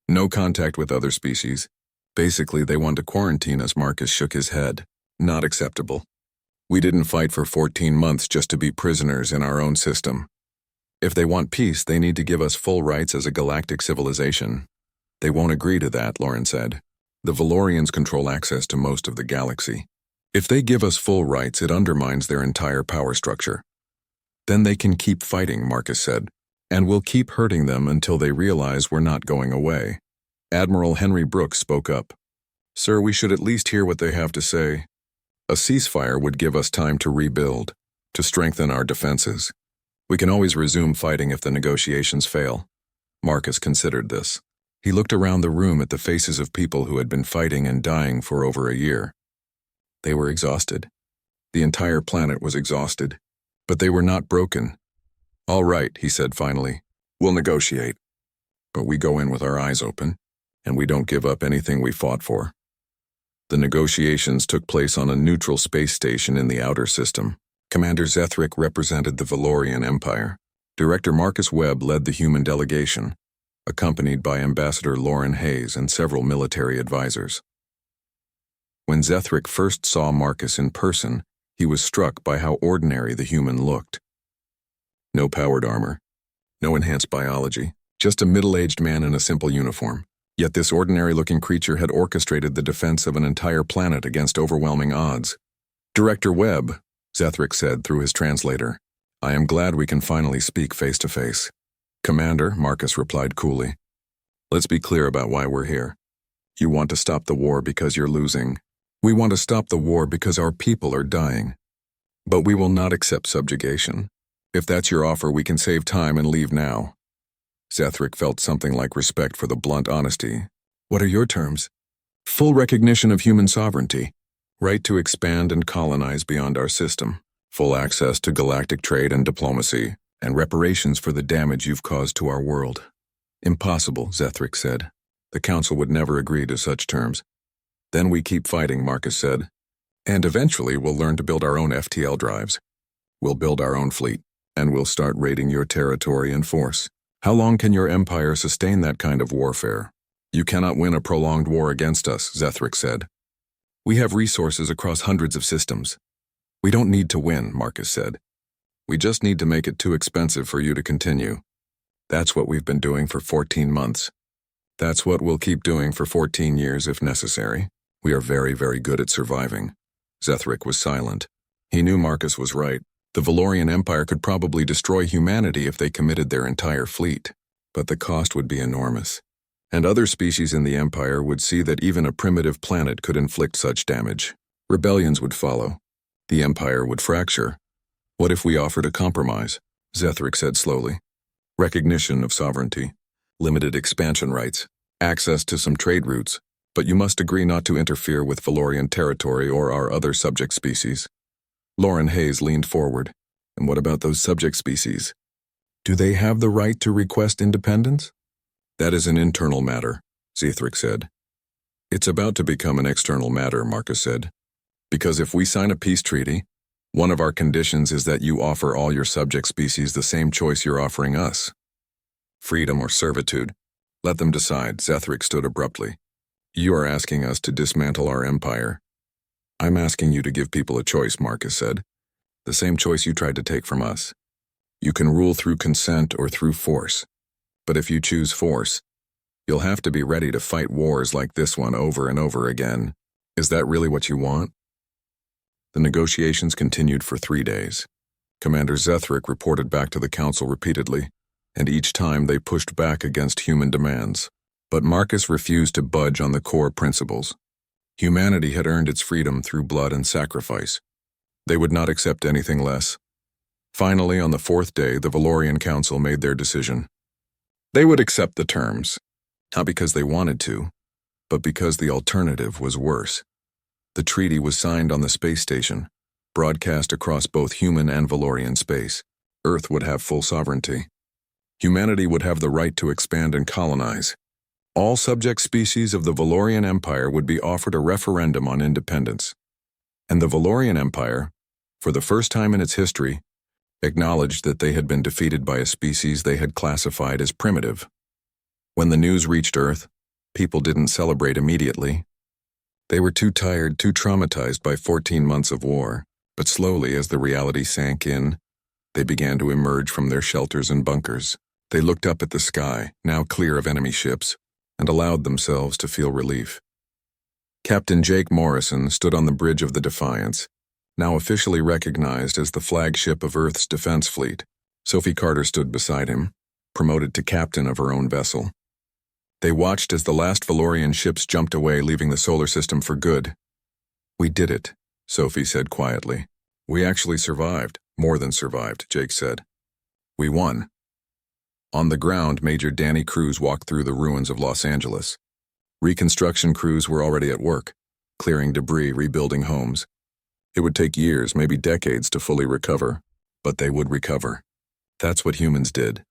Speaker 1: No contact with other species. Basically, they want to quarantine us." Marcus shook his head. "Not acceptable. We didn't fight for 14 months just to be prisoners in our own system. If they want peace, they need to give us full rights as a galactic civilization." "They won't agree to that," Lauren said. "The Valorians control access to most of the galaxy. If they give us full rights, it undermines their entire power structure." "Then they can keep fighting," Marcus said, "and we'll keep hurting them until they realize we're not going away." Admiral Henry Brooks spoke up. "Sir, we should at least hear what they have to say. A ceasefire would give us time to rebuild, to strengthen our defenses. We can always resume fighting if the negotiations fail." Marcus considered this. He looked around the room at the faces of people who had been fighting and dying for over a year. They were exhausted. The entire planet was exhausted. But they were not broken. "All right," he said finally. "We'll negotiate. But we go in with our eyes open, and we don't give up anything we fought for." The negotiations took place on a neutral space station in the outer system. Commander Zethric represented the Valorian Empire. Director Marcus Webb led the human delegation, accompanied by Ambassador Lauren Hayes and several military advisors. When Zethric first saw Marcus in person, he was struck by how ordinary the human looked. No powered armor, no enhanced biology, just a middle-aged man in a simple uniform. Yet this ordinary-looking creature had orchestrated the defense of an entire planet against overwhelming odds. "Director Webb," Zethric said through his translator, "I am glad we can finally speak face-to-face." "Commander," Marcus replied coolly, "let's be clear about why we're here. You want to stop the war because you're losing. We want to stop the war because our people are dying. But we will not accept subjugation. If that's your offer, we can save time and leave now. Zethric felt something like respect for the blunt honesty. What are your terms? Full recognition of human sovereignty. Right to expand and colonize beyond our system. Full access to galactic trade and diplomacy. And reparations for the damage you've caused to our world. Impossible, Zethric said. The Council would never agree to such terms. Then we keep fighting, Marcus said. And eventually we'll learn to build our own FTL drives. We'll build our own fleet, and we'll start raiding your territory in force. How long can your empire sustain that kind of warfare? You cannot win a prolonged war against us, Zethric said. We have resources across hundreds of systems. We don't need to win, Marcus said. We just need to make it too expensive for you to continue. That's what we've been doing for 14 months. That's what we'll keep doing for 14 years if necessary. We are very, very good at surviving. Zethric was silent. He knew Marcus was right. The Valorian Empire could probably destroy humanity if they committed their entire fleet. But the cost would be enormous. And other species in the Empire would see that even a primitive planet could inflict such damage. Rebellions would follow. The Empire would fracture. What if we offered a compromise? Zethric said slowly. Recognition of sovereignty, limited expansion rights, access to some trade routes, but you must agree not to interfere with Valorian territory or our other subject species. Lauren Hayes leaned forward. And what about those subject species? Do they have the right to request independence? That is an internal matter, Zethric said. It's about to become an external matter, Marcus said. Because if we sign a peace treaty, one of our conditions is that you offer all your subject species the same choice you're offering us. Freedom or servitude. Let them decide, Zethric stood abruptly. You are asking us to dismantle our empire. I'm asking you to give people a choice, Marcus said. The same choice you tried to take from us. You can rule through consent or through force. But if you choose force, you'll have to be ready to fight wars like this one over and over again. Is that really what you want? The negotiations continued for 3 days. Commander Zethric reported back to the Council repeatedly, and each time they pushed back against human demands. But Marcus refused to budge on the core principles. Humanity had earned its freedom through blood and sacrifice. They would not accept anything less. Finally, on the 4th day, the Valorian Council made their decision. They would accept the terms, not because they wanted to, but because the alternative was worse. The treaty was signed on the space station, broadcast across both human and Valorian space. Earth would have full sovereignty. Humanity would have the right to expand and colonize. All subject species of the Valorian Empire would be offered a referendum on independence. And the Valorian Empire, for the first time in its history, acknowledged that they had been defeated by a species they had classified as primitive. When the news reached Earth, people didn't celebrate immediately. They were too tired, too traumatized by 14 months of war, but slowly as the reality sank in, they began to emerge from their shelters and bunkers. They looked up at the sky, now clear of enemy ships, and allowed themselves to feel relief. Captain Jake Morrison stood on the bridge of the Defiance, now officially recognized as the flagship of Earth's defense fleet. Sophie Carter stood beside him, promoted to captain of her own vessel. They watched as the last Valorian ships jumped away, leaving the solar system for good. We did it, Sophie said quietly. We actually survived, more than survived, Jake said. We won. On the ground, Major Danny Cruz walked through the ruins of Los Angeles. Reconstruction crews were already at work, clearing debris, rebuilding homes. It would take years, maybe decades, to fully recover, but they would recover. That's what humans did.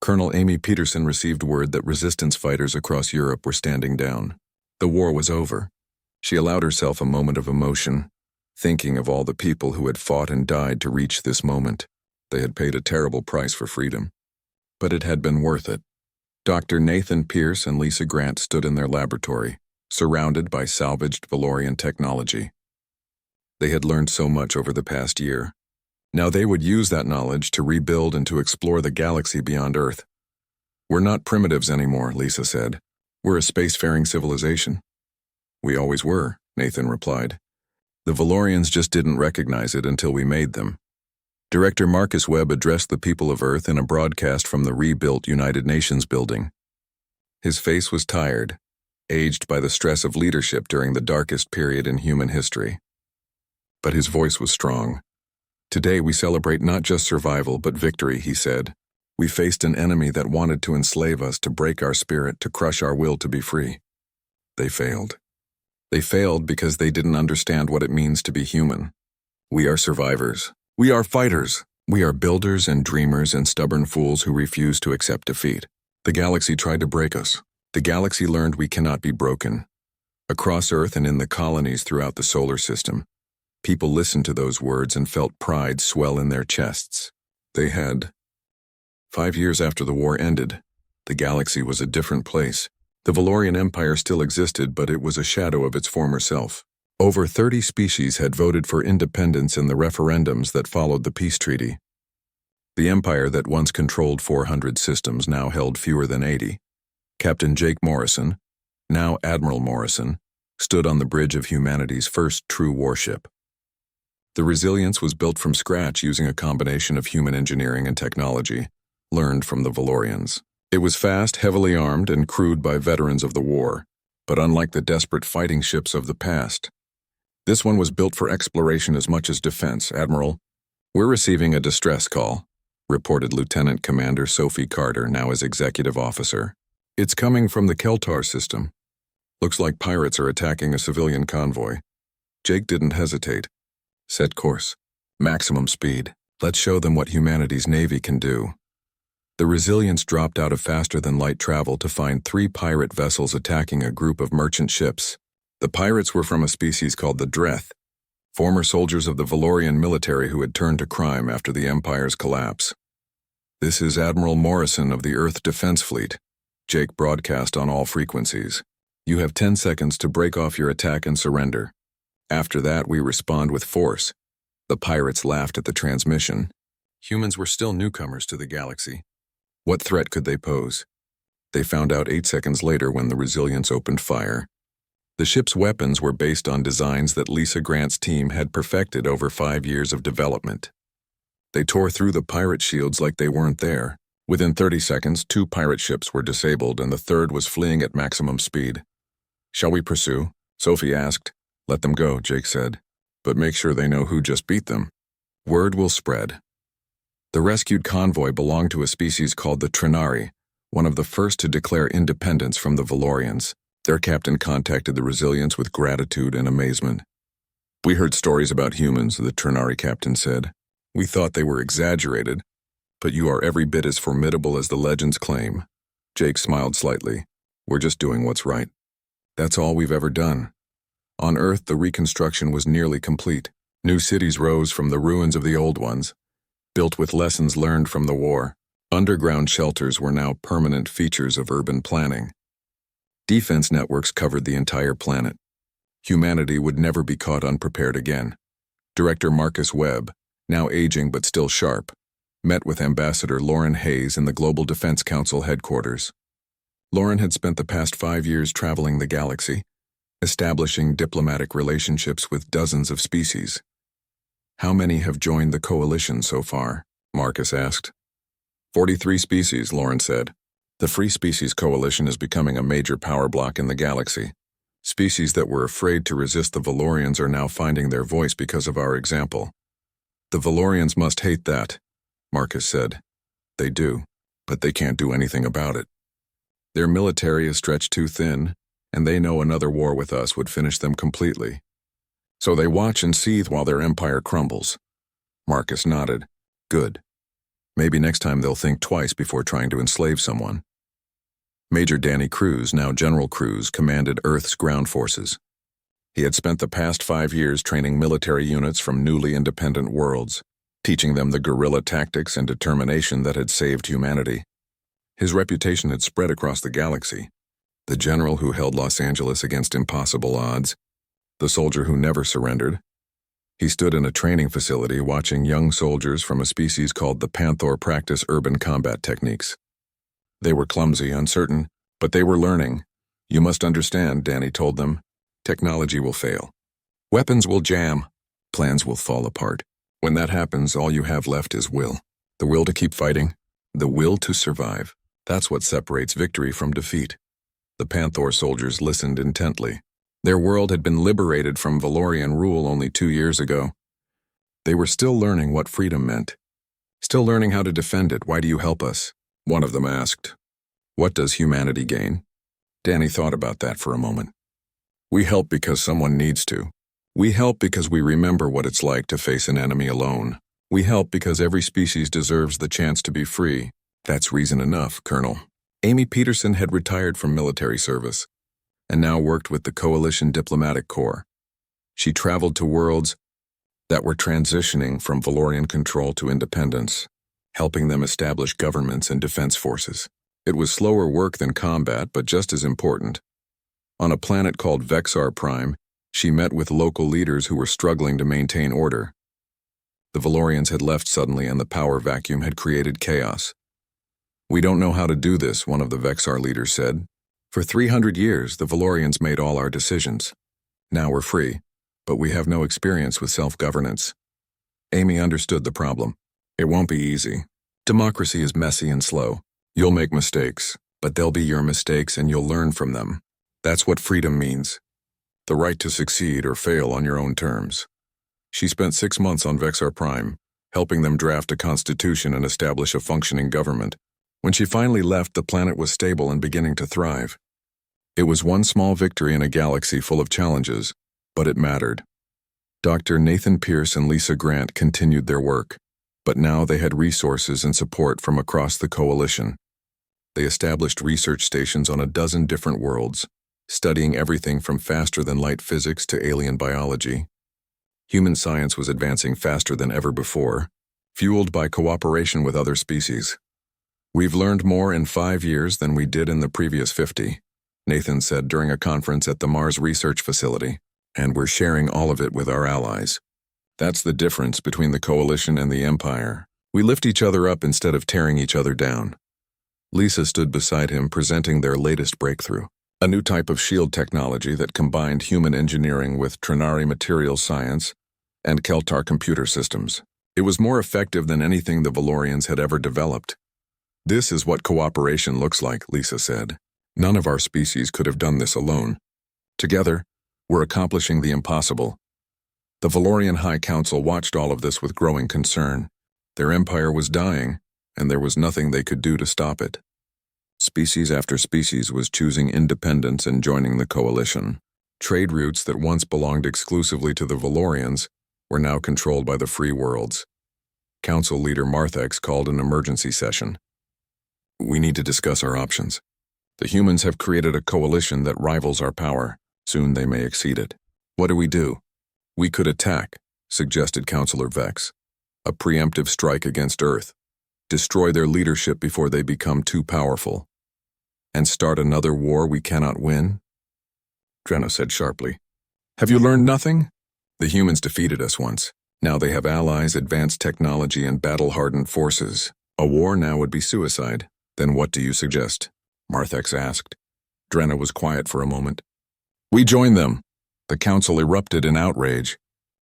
Speaker 1: Colonel Amy Peterson received word that resistance fighters across Europe were standing down. The war was over. She allowed herself a moment of emotion, thinking of all the people who had fought and died to reach this moment. They had paid a terrible price for freedom. But it had been worth it. Dr. Nathan Pierce and Lisa Grant stood in their laboratory, surrounded by salvaged Valorian technology. They had learned so much over the past year. Now they would use that knowledge to rebuild and to explore the galaxy beyond Earth. We're not primitives anymore, Lisa said. We're a spacefaring civilization. We always were, Nathan replied. The Valorians just didn't recognize it until we made them. Director Marcus Webb addressed the people of Earth in a broadcast from the rebuilt United Nations building. His face was tired, aged by the stress of leadership during the darkest period in human history. But his voice was strong. Today we celebrate not just survival but victory, he said. We faced an enemy that wanted to enslave us, to break our spirit, to crush our will to be free. They failed. They failed because they didn't understand what it means to be human. We are survivors. We are fighters. We are builders and dreamers and stubborn fools who refuse to accept defeat. The galaxy tried to break us. The galaxy learned we cannot be broken. Across Earth and in the colonies throughout the solar system, people listened to those words and felt pride swell in their chests. They had. 5 years after the war ended, the galaxy was a different place. The Valorian Empire still existed, but it was a shadow of its former self. Over 30 species had voted for independence in the referendums that followed the peace treaty. The empire that once controlled 400 systems now held fewer than 80. Captain Jake Morrison, now Admiral Morrison, stood on the bridge of humanity's first true warship. The Resilience was built from scratch using a combination of human engineering and technology, learned from the Valorians. It was fast, heavily armed, and crewed by veterans of the war, but unlike the desperate fighting ships of the past, this one was built for exploration as much as defense. Admiral, we're receiving a distress call, reported Lieutenant Commander Sophie Carter, now as executive officer. It's coming from the Keltar system. Looks like pirates are attacking a civilian convoy. Jake didn't hesitate. Set course. Maximum speed. Let's show them what humanity's navy can do. The Resilience dropped out of faster-than-light travel to find 3 pirate vessels attacking a group of merchant ships. The pirates were from a species called the Dreth, former soldiers of the Valorian military who had turned to crime after the Empire's collapse. This is Admiral Morrison of the Earth Defense Fleet. Jake broadcast on all frequencies. You have 10 seconds to break off your attack and surrender. After that, we respond with force. The pirates laughed at the transmission. Humans were still newcomers to the galaxy. What threat could they pose? They found out 8 seconds later when the Resilience opened fire. The ship's weapons were based on designs that Lisa Grant's team had perfected over 5 years of development. They tore through the pirate shields like they weren't there. Within 30 seconds, 2 pirate ships were disabled and the third was fleeing at maximum speed. Shall we pursue? Sophie asked. Let them go, Jake said. But make sure they know who just beat them. Word will spread. The rescued convoy belonged to a species called the Trinari, one of the first to declare independence from the Valorians. Their captain contacted the Resilience with gratitude and amazement. We heard stories about humans, the Trinari captain said. We thought they were exaggerated, but you are every bit as formidable as the legends claim. Jake smiled slightly. We're just doing what's right. That's all we've ever done. On Earth, the reconstruction was nearly complete. New cities rose from the ruins of the old ones, built with lessons learned from the war. Underground shelters were now permanent features of urban planning. Defense networks covered the entire planet. Humanity would never be caught unprepared again. Director Marcus Webb, now aging but still sharp, met with Ambassador Lauren Hayes in the Global Defense Council headquarters. Lauren had spent the past 5 years traveling the galaxy, establishing diplomatic relationships with dozens of species. How many have joined the coalition so far? Marcus asked. 43 species, Lauren said. The Free Species Coalition is becoming a major power block in the galaxy. Species that were afraid to resist the Valorians are now finding their voice because of our example. The Valorians must hate that, Marcus said. They do, but they can't do anything about it. Their military is stretched too thin, and they know another war with us would finish them completely. So they watch and seethe while their empire crumbles. Marcus nodded. Good. Maybe next time they'll think twice before trying to enslave someone. Major Danny Cruz, now General Cruz, commanded Earth's ground forces. He had spent the past 5 years training military units from newly independent worlds, teaching them the guerrilla tactics and determination that had saved humanity. His reputation had spread across the galaxy. The general who held Los Angeles against impossible odds, the soldier who never surrendered. He stood in a training facility watching young soldiers from a species called the Panther practice urban combat techniques. They were clumsy, uncertain, but they were learning. You must understand, Danny told them. Technology will fail. Weapons will jam. Plans will fall apart. When that happens, all you have left is will. The will to keep fighting. The will to survive. That's what separates victory from defeat. The Panther soldiers listened intently. Their world had been liberated from Valorian rule only 2 years ago. They were still learning what freedom meant. Still learning how to defend it. Why do you help us? One of them asked. What does humanity gain? Danny thought about that for a moment. We help because someone needs to. We help because we remember what it's like to face an enemy alone. We help because every species deserves the chance to be free. That's reason enough, Colonel. Amy Peterson had retired from military service and now worked with the Coalition Diplomatic Corps. She traveled to worlds that were transitioning from Valorian control to independence, helping them establish governments and defense forces. It was slower work than combat, but just as important. On a planet called Vexar Prime, she met with local leaders who were struggling to maintain order. The Valorians had left suddenly and the power vacuum had created chaos. We don't know how to do this, one of the Vexar leaders said. For 300 years, the Valorians made all our decisions. Now we're free, but we have no experience with self-governance. Amy understood the problem. It won't be easy. Democracy is messy and slow. You'll make mistakes, but they'll be your mistakes and you'll learn from them. That's what freedom means. The right to succeed or fail on your own terms. She spent 6 months on Vexar Prime, helping them draft a constitution and establish a functioning government. When she finally left, the planet was stable and beginning to thrive. It was one small victory in a galaxy full of challenges, but it mattered. Dr. Nathan Pierce and Lisa Grant continued their work, but now they had resources and support from across the Coalition. They established research stations on a dozen different worlds, studying everything from faster-than-light physics to alien biology. Human science was advancing faster than ever before, fueled by cooperation with other species. We've learned more in 5 years than we did in the previous 50, Nathan said during a conference at the Mars Research Facility, and we're sharing all of it with our allies. That's the difference between the Coalition and the Empire. We lift each other up instead of tearing each other down. Lisa stood beside him presenting their latest breakthrough, a new type of shield technology that combined human engineering with Trinari materials science and Keltar computer systems. It was more effective than anything the Valorians had ever developed. This is what cooperation looks like, Lisa said. None of our species could have done this alone. Together, we're accomplishing the impossible. The Valorian High Council watched all of this with growing concern. Their empire was dying, and there was nothing they could do to stop it. Species after species was choosing independence and joining the Coalition. Trade routes that once belonged exclusively to the Valorians were now controlled by the free worlds. Council leader Marthex called an emergency session. We need to discuss our options. The humans have created a coalition that rivals our power. Soon they may exceed it. What do we do? We could attack, suggested Councillor Vex. A preemptive strike against Earth. Destroy their leadership before they become too powerful. And start another war we cannot win? Drenna said sharply. Have you learned nothing? The humans defeated us once. Now they have allies, advanced technology, and battle-hardened forces. A war now would be suicide. Then what do you suggest? Marthex asked. Drenna was quiet for a moment. We join them. The council erupted in outrage.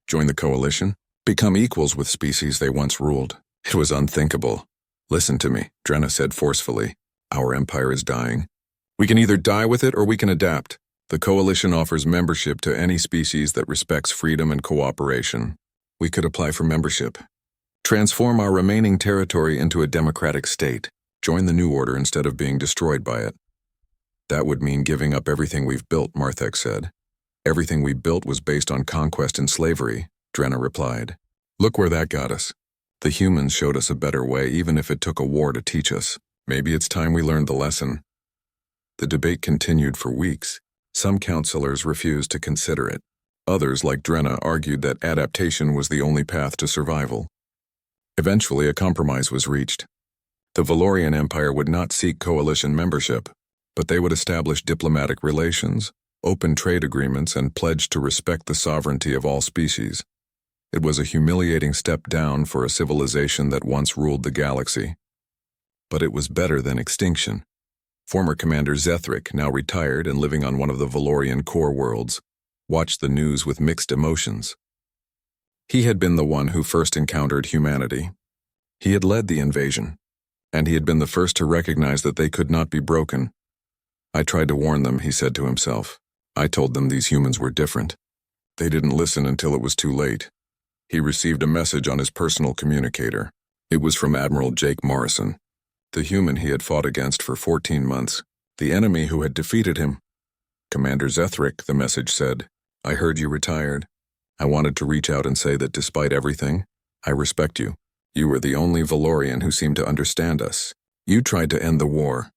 Speaker 1: Join the coalition? Become equals with species they once ruled. It was unthinkable. Listen to me, Drenna said forcefully. Our empire is dying. We can either die with it or we can adapt. The coalition offers membership to any species that respects freedom and cooperation. We could apply for membership. Transform our remaining territory into a democratic state. Join the new order instead of being destroyed by it. That would mean giving up everything we've built, Marthex said. Everything we built was based on conquest and slavery, Drenna replied. Look where that got us. The humans showed us a better way, even if it took a war to teach us. Maybe it's time we learned the lesson. The debate continued for weeks. Some councillors refused to consider it. Others, like Drenna, argued that adaptation was the only path to survival. Eventually, a compromise was reached. The Valorian Empire would not seek coalition membership, but they would establish diplomatic relations, open trade agreements, and pledge to respect the sovereignty of all species. It was a humiliating step down for a civilization that once ruled the galaxy. But it was better than extinction. Former Commander Zethric, now retired and living on one of the Valorian core worlds, watched the news with mixed emotions. He had been the one who first encountered humanity. He had led the invasion, and he had been the first to recognize that they could not be broken. I tried to warn them, he said to himself. I told them these humans were different. They didn't listen until it was too late. He received a message on his personal communicator. It was from Admiral Jake Morrison, the human he had fought against for 14 months, the enemy who had defeated him. Commander Zethric, the message said, I heard you retired. I wanted to reach out and say that despite everything, I respect you. You were the only Valorian who seemed to understand us. You tried to end the war,